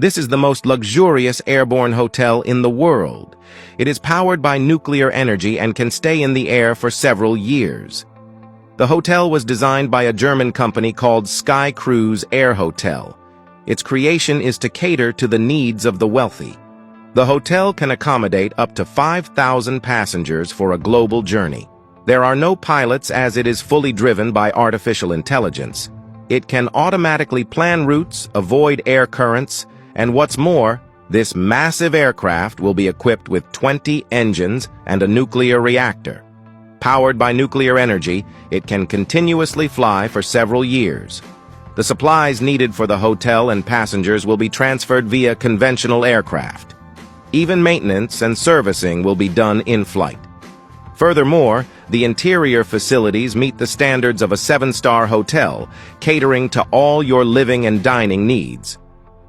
This is the most luxurious airborne hotel in the world. It is powered by nuclear energy and can stay in the air for several years. The hotel was designed by a German company called Sky Cruise Air Hotel. Its creation is to cater to the needs of the wealthy. The hotel can accommodate up to 5,000 passengers for a global journey. There are no pilots as it is fully driven by artificial intelligence. It can automatically plan routes, avoid air currents, and what's more, this massive aircraft will be equipped with 20 engines and a nuclear reactor. Powered by nuclear energy, it can continuously fly for several years. The supplies needed for the hotel and passengers will be transferred via conventional aircraft. Even maintenance and servicing will be done in flight. Furthermore, the interior facilities meet the standards of a 7-star hotel, catering to all your living and dining needs.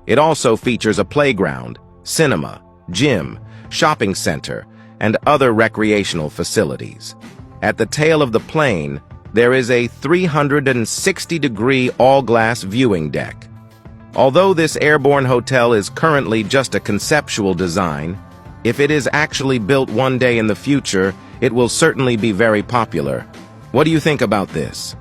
It also features a playground, cinema, gym, shopping center, and other recreational facilities. At the tail of the plane, there is a 360-degree all-glass viewing deck. Although this airborne hotel is currently just a conceptual design, if it is actually built one day in the future, it will certainly be very popular. What do you think about this?